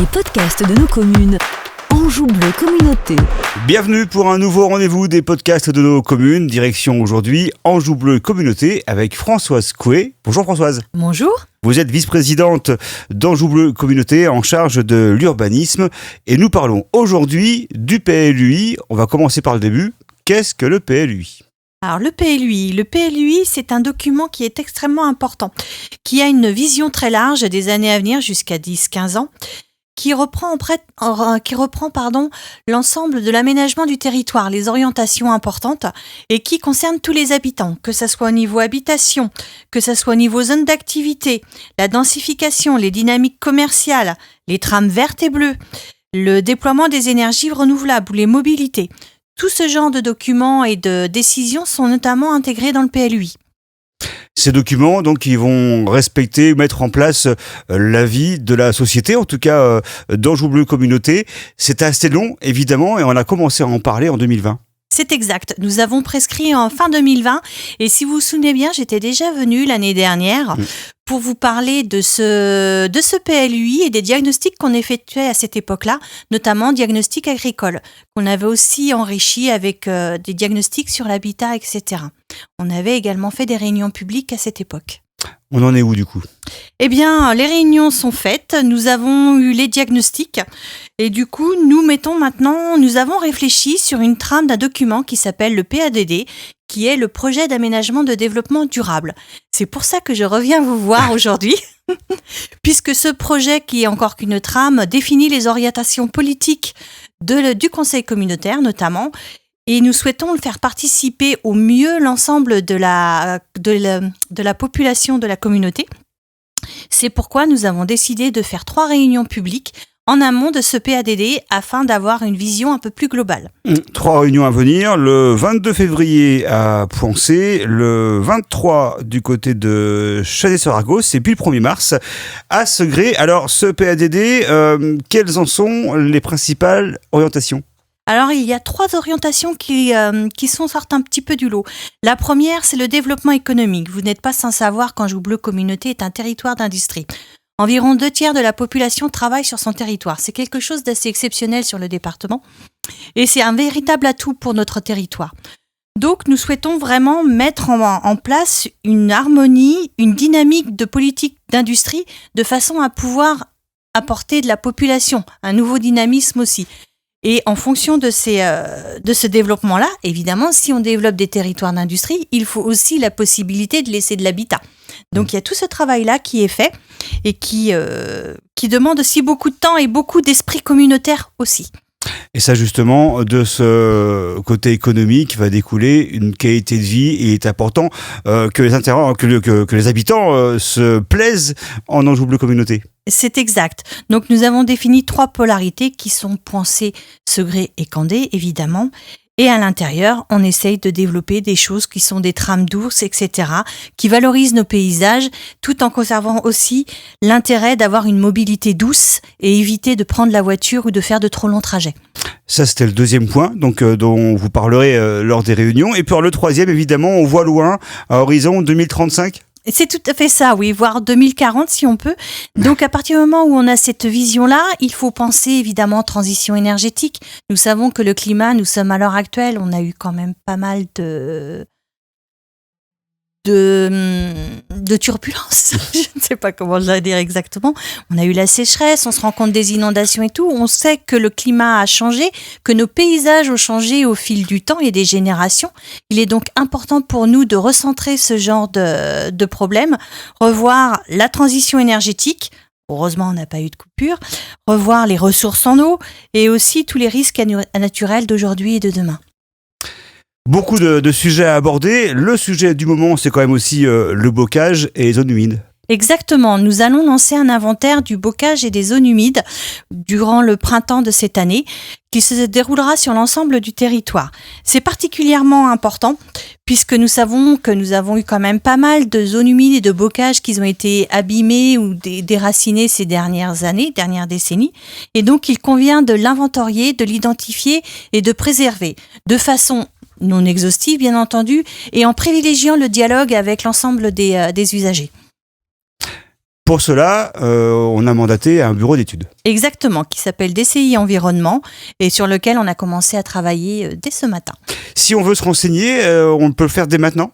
Les podcasts de nos communes. Anjou Bleu Communauté. Bienvenue pour un nouveau rendez-vous des podcasts de nos communes. Direction aujourd'hui Anjou Bleu Communauté avec Françoise Coué. Bonjour Françoise. Bonjour. Vous êtes vice-présidente d'Anjou Bleu Communauté en charge de l'urbanisme et nous parlons aujourd'hui du PLUI. On va commencer par le début. Qu'est-ce que le PLUI ? Alors le PLUI, c'est un document qui est extrêmement important, qui a une vision très large des années à venir jusqu'à 10-15 ans, qui reprend l'ensemble de l'aménagement du territoire, les orientations importantes et qui concerne tous les habitants, que ce soit au niveau habitation, que ce soit au niveau zone d'activité, la densification, les dynamiques commerciales, les trames vertes et bleues, le déploiement des énergies renouvelables ou les mobilités. Tout ce genre de documents et de décisions sont notamment intégrés dans le PLUI. Ces documents, donc, ils vont respecter, mettre en place la vie de la société, en tout cas d'Anjou Bleu Communauté. C'est assez long, évidemment, et on a commencé à en parler en 2020. C'est exact. Nous avons prescrit en fin 2020 et si vous vous souvenez bien, j'étais déjà venue l'année dernière pour vous parler de ce PLUI et des diagnostics qu'on effectuait à cette époque-là, notamment diagnostics agricoles, qu'on avait aussi enrichi avec des diagnostics sur l'habitat, etc. On avait également fait des réunions publiques à cette époque. On en est où du coup ? Eh bien, les réunions sont faites, nous avons eu les diagnostics et du coup, nous avons réfléchi sur une trame d'un document qui s'appelle le PADD, qui est le projet d'aménagement de développement durable. C'est pour ça que je reviens vous voir aujourd'hui, puisque ce projet, qui est encore qu'une trame, définit les orientations politiques du conseil communautaire notamment, et nous souhaitons le faire participer au mieux l'ensemble de la population de la communauté. C'est pourquoi nous avons décidé de faire 3 réunions publiques en amont de ce PADD afin d'avoir une vision un peu plus globale. 3 réunions à venir, le 22 février à Poincé, le 23 du côté de Chazé-sur-Argos et puis le 1er mars à Segré. Alors ce PADD, quelles en sont les principales orientations ? Alors, il y a 3 orientations qui sortent un petit peu du lot. La première, c'est le développement économique. Vous n'êtes pas sans savoir qu'Anjou Bleu Communauté est un territoire d'industrie. Environ 2/3 de la population travaille sur son territoire. C'est quelque chose d'assez exceptionnel sur le département et c'est un véritable atout pour notre territoire. Donc, nous souhaitons vraiment mettre en place une harmonie, une dynamique de politique d'industrie de façon à pouvoir apporter de la population, un nouveau dynamisme aussi. Et en fonction de ce développement-là, évidemment, si on développe des territoires d'industrie, il faut aussi la possibilité de laisser de l'habitat. Donc il y a tout ce travail-là qui est fait et qui demande aussi beaucoup de temps et beaucoup d'esprit communautaire aussi. Et ça justement, de ce côté économique va découler une qualité de vie et il est important que les habitants se plaisent en Anjou Bleu Communauté. C'est exact. Donc nous avons défini 3 polarités qui sont Poincé, Segré et Candé, évidemment. Et à l'intérieur, on essaye de développer des choses qui sont des trames douces, etc., qui valorisent nos paysages, tout en conservant aussi l'intérêt d'avoir une mobilité douce et éviter de prendre la voiture ou de faire de trop longs trajets. Ça, c'était le 2e point, donc dont vous parlerez lors des réunions. Et puis le 3e, évidemment, on voit loin, à horizon 2035. C'est tout à fait ça, oui, voire 2040 si on peut. Donc à partir du moment où on a cette vision-là, il faut penser évidemment transition énergétique. Nous savons que le climat, nous sommes à l'heure actuelle, on a eu quand même pas mal de turbulences. Je ne sais pas comment je vais dire exactement. On a eu la sécheresse, on se rend compte des inondations et tout. On sait que le climat a changé, que nos paysages ont changé au fil du temps et des générations. Il est donc important pour nous de recentrer ce genre de problème, revoir la transition énergétique. Heureusement, on n'a pas eu de coupure. Revoir les ressources en eau et aussi tous les risques naturels d'aujourd'hui et de demain. Beaucoup de sujets à aborder. Le sujet du moment, c'est quand même aussi le bocage et les zones humides. Exactement. Nous allons lancer un inventaire du bocage et des zones humides durant le printemps de cette année qui se déroulera sur l'ensemble du territoire. C'est particulièrement important puisque nous savons que nous avons eu quand même pas mal de zones humides et de bocages qui ont été abîmés ou déracinés ces dernières décennies. Et donc, il convient de l'inventorier, de l'identifier et de préserver de façon non exhaustive, bien entendu, et en privilégiant le dialogue avec l'ensemble des usagers. Pour cela, on a mandaté un bureau d'études. Exactement, qui s'appelle DCI Environnement et sur lequel on a commencé à travailler dès ce matin. Si on veut se renseigner, on peut le faire dès maintenant ?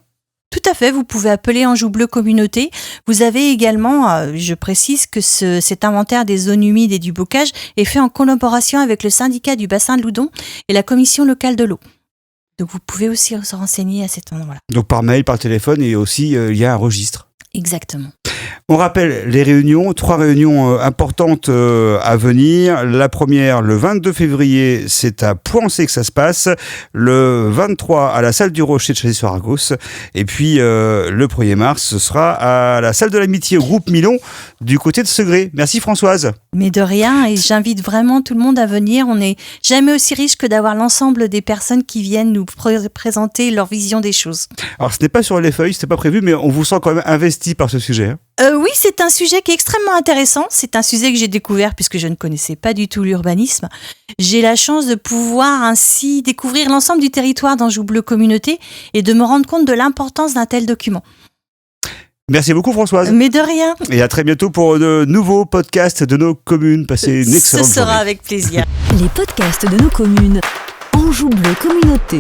Tout à fait, vous pouvez appeler Anjou Bleu Communauté. Vous avez également, je précise que cet inventaire des zones humides et du bocage est fait en collaboration avec le syndicat du bassin de Loudon et la commission locale de l'eau. Donc vous pouvez aussi se renseigner à cet endroit-là. Donc par mail, par téléphone et aussi il y a un registre. Exactement. On rappelle les réunions, 3 réunions importantes à venir. La première, le 22 février, c'est à Pouancé que ça se passe. Le 23, à la salle du Rocher de Chazé-sur-Argos. Et puis, le 1er mars, ce sera à la salle de l'amitié au groupe Milon, du côté de Segré. Merci Françoise. Mais de rien, et j'invite vraiment tout le monde à venir. On n'est jamais aussi riche que d'avoir l'ensemble des personnes qui viennent nous présenter leur vision des choses. Alors, ce n'est pas sur les feuilles, c'était pas prévu, mais on vous sent quand même investi par ce sujet. Hein. Oui, c'est un sujet qui est extrêmement intéressant. C'est un sujet que j'ai découvert puisque je ne connaissais pas du tout l'urbanisme. J'ai la chance de pouvoir ainsi découvrir l'ensemble du territoire d'Anjou Bleu Communauté et de me rendre compte de l'importance d'un tel document. Merci beaucoup Françoise. Mais de rien. Et à très bientôt pour de nouveaux podcasts de nos communes. Passez une excellente journée. Ce sera avec plaisir. Les podcasts de nos communes. Anjou Bleu Communauté.